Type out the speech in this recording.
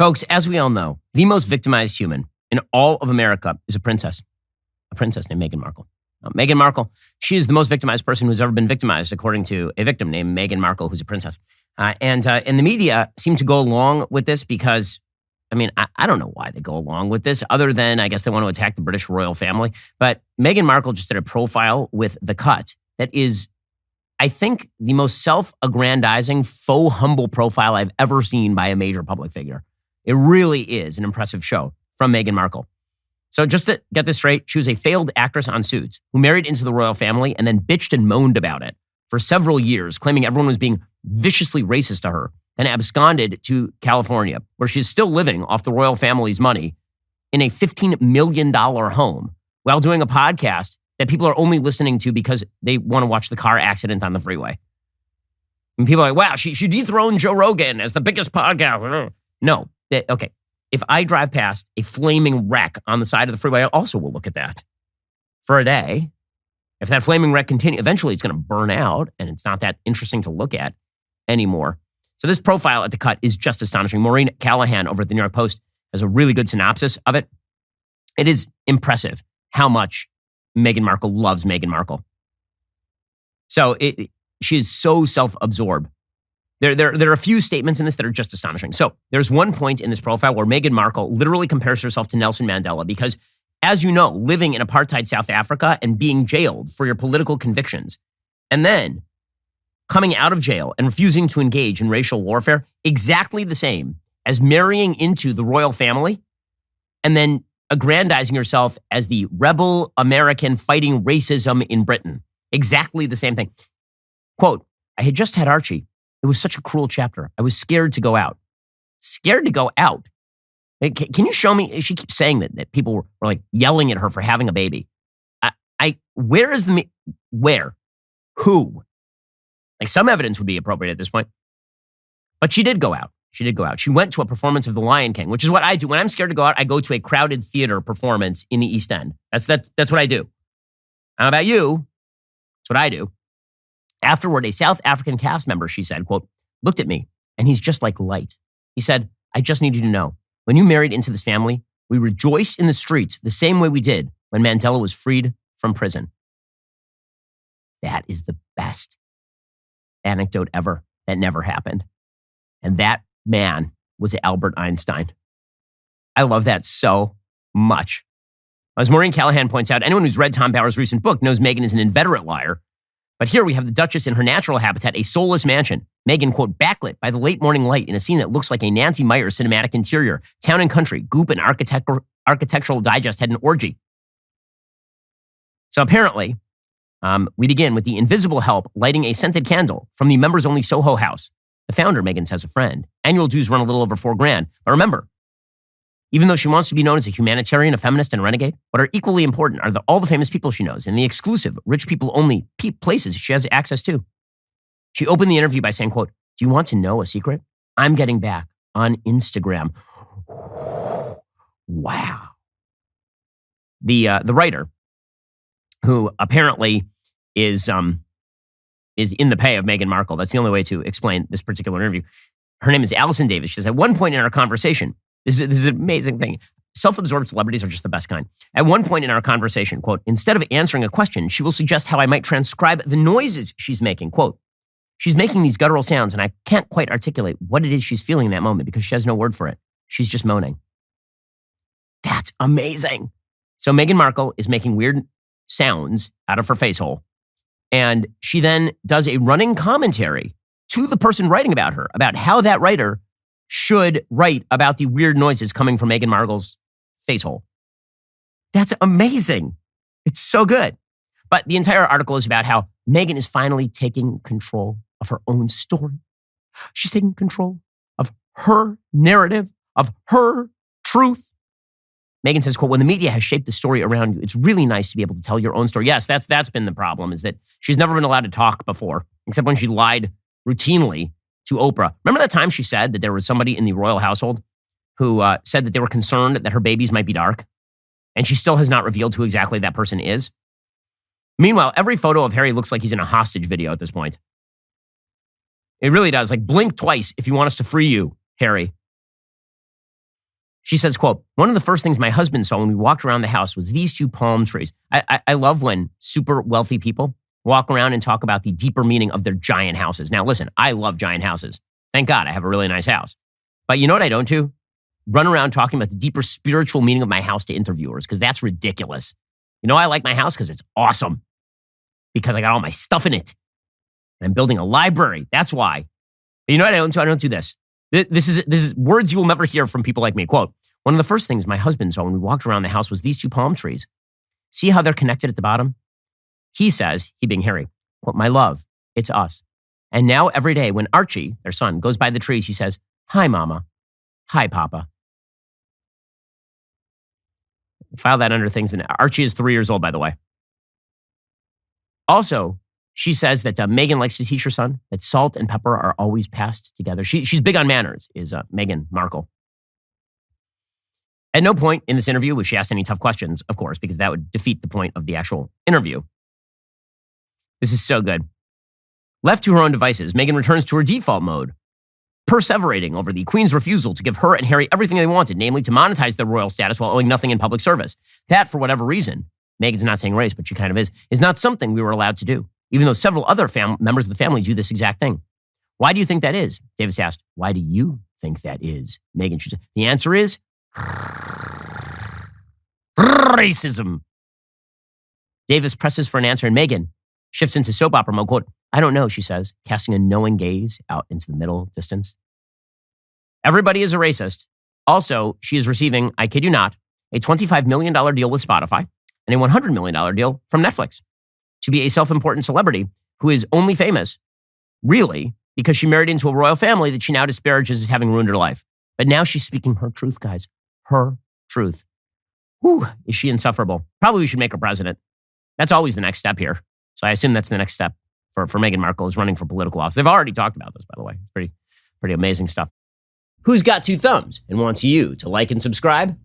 Folks, as we all know, the most victimized human in all of America is a princess named Meghan Markle. Now, Meghan Markle, she is the most victimized person who's ever been victimized, according to a victim named Meghan Markle, who's a princess. And the media seem to go along with this because, I don't know why they go along with this, other than I guess they want to attack the British royal family. But Meghan Markle just did a profile with The Cut that is, I think, the most self-aggrandizing, faux humble profile I've ever seen by a major public figure. It really is an impressive show from Meghan Markle. So just to get this straight, she was a failed actress on Suits who married into the royal family and then bitched and moaned about it for several years, claiming everyone was being viciously racist to her, then absconded to California, where she's still living off the royal family's money in a $15 million home while doing a podcast that people are only listening to because they want to watch the car accident on the freeway. And people are like, wow, she dethroned Joe Rogan as the biggest podcast. No. Okay. If I drive past a flaming wreck on the side of the freeway, I also will look at that for a day. If that flaming wreck continues, eventually it's going to burn out and it's not that interesting to look at anymore. So this profile at The Cut is just astonishing. Maureen Callahan over at the New York Post has a really good synopsis of it. It is impressive how much Meghan Markle loves Meghan Markle. So she is so self-absorbed. There are a few statements in this that are just astonishing. So there's one point in this profile where Meghan Markle literally compares herself to Nelson Mandela because, as you know, living in apartheid South Africa and being jailed for your political convictions, and then coming out of jail and refusing to engage in racial warfare, exactly the same as marrying into the royal family and then aggrandizing yourself as the rebel American fighting racism in Britain. Exactly the same thing. Quote, I had just had Archie. It was such a cruel chapter. I was scared to go out. Scared to go out? Can you show me? She keeps saying that people were like yelling at her for having a baby. Where is where? Who? Like some evidence would be appropriate at this point. But she did go out. She went to a performance of The Lion King, which is what I do. When I'm scared to go out, I go to a crowded theater performance in the East End. That's what I do. How about you? That's what I do. Afterward, a South African cast member, she said, quote, looked at me, and he's just like light. He said, I just need you to know, when you married into this family, we rejoiced in the streets the same way we did when Mandela was freed from prison. That is the best anecdote ever that never happened. And that man was Albert Einstein. I love that so much. As Maureen Callahan points out, anyone who's read Tom Bower's recent book knows Meghan is an inveterate liar. But here we have the Duchess in her natural habitat, a soulless mansion. Meghan, quote, backlit by the late morning light in a scene that looks like a Nancy Meyers cinematic interior. Town and Country, Goop and Architectural Digest had an orgy. So apparently, we begin with the invisible help lighting a scented candle from the members-only Soho house. The founder, Meghan, has a friend. Annual dues run a little over $4,000. But remember, even though she wants to be known as a humanitarian, a feminist, and a renegade, what are equally important are all the famous people she knows and the exclusive, rich people only places she has access to. She opened the interview by saying, quote, do you want to know a secret? I'm getting back on Instagram. Wow. The writer, who apparently is in the pay of Meghan Markle, that's the only way to explain this particular interview. Her name is Allison Davis. She says, at one point in our conversation, this is an amazing thing. Self-absorbed celebrities are just the best kind. At one point in our conversation, quote, instead of answering a question, she will suggest how I might transcribe the noises she's making. Quote, she's making these guttural sounds and I can't quite articulate what it is she's feeling in that moment because she has no word for it. She's just moaning. That's amazing. So Meghan Markle is making weird sounds out of her face hole. And she then does a running commentary to the person writing about her, about how that writer should write about the weird noises coming from Meghan Markle's face hole. That's amazing. It's so good. But the entire article is about how Meghan is finally taking control of her own story. She's taking control of her narrative, of her truth. Meghan says, quote, when the media has shaped the story around you, it's really nice to be able to tell your own story. Yes, that's been the problem, is that she's never been allowed to talk before, except when she lied routinely to Oprah. Remember that time she said that there was somebody in the royal household who said that they were concerned that her babies might be dark? And she still has not revealed who exactly that person is. Meanwhile, every photo of Harry looks like he's in a hostage video at this point. It really does. Like, blink twice if you want us to free you, Harry. She says, quote, one of the first things my husband saw when we walked around the house was these two palm trees. I love when super wealthy people walk around and talk about the deeper meaning of their giant houses. Now, listen, I love giant houses. Thank God I have a really nice house. But you know what I don't do? Run around talking about the deeper spiritual meaning of my house to interviewers, because that's ridiculous. You know, I like my house because it's awesome. Because I got all my stuff in it. And I'm building a library. That's why. But you know what I don't do? I don't do this. This is words you will never hear from people like me. Quote, one of the first things my husband saw when we walked around the house was these two palm trees. See how they're connected at the bottom? He says, he being Harry, quote, my love, it's us. And now every day when Archie, their son, goes by the trees, he says, hi, Mama. Hi, Papa. File that under things. And Archie is 3 years old, by the way. Also, she says that Meghan likes to teach her son that salt and pepper are always passed together. She's big on manners, is Meghan Markle. At no point in this interview was she asked any tough questions, of course, because that would defeat the point of the actual interview. This is so good. Left to her own devices, Meghan returns to her default mode, perseverating over the Queen's refusal to give her and Harry everything they wanted, namely to monetize their royal status while owing nothing in public service. That, for whatever reason, Meghan's not saying race, but she kind of is not something we were allowed to do, even though several other members of the family do this exact thing. Why do you think that is? Davis asked, why do you think that is? Meghan, she said, the answer is racism. Davis presses for an answer, and Meghan shifts into soap opera mode. Quote, I don't know, she says, casting a knowing gaze out into the middle distance. Everybody is a racist. Also, she is receiving, I kid you not, a $25 million deal with Spotify and a $100 million deal from Netflix to be a self-important celebrity who is only famous, really, because she married into a royal family that she now disparages as having ruined her life. But now she's speaking her truth, guys. Her truth. Whew, is she insufferable? Probably we should make her president. That's always the next step here. So I assume that's the next step for Meghan Markle, is running for political office. They've already talked about this, by the way. It's pretty amazing stuff. Who's got two thumbs and wants you to like and subscribe?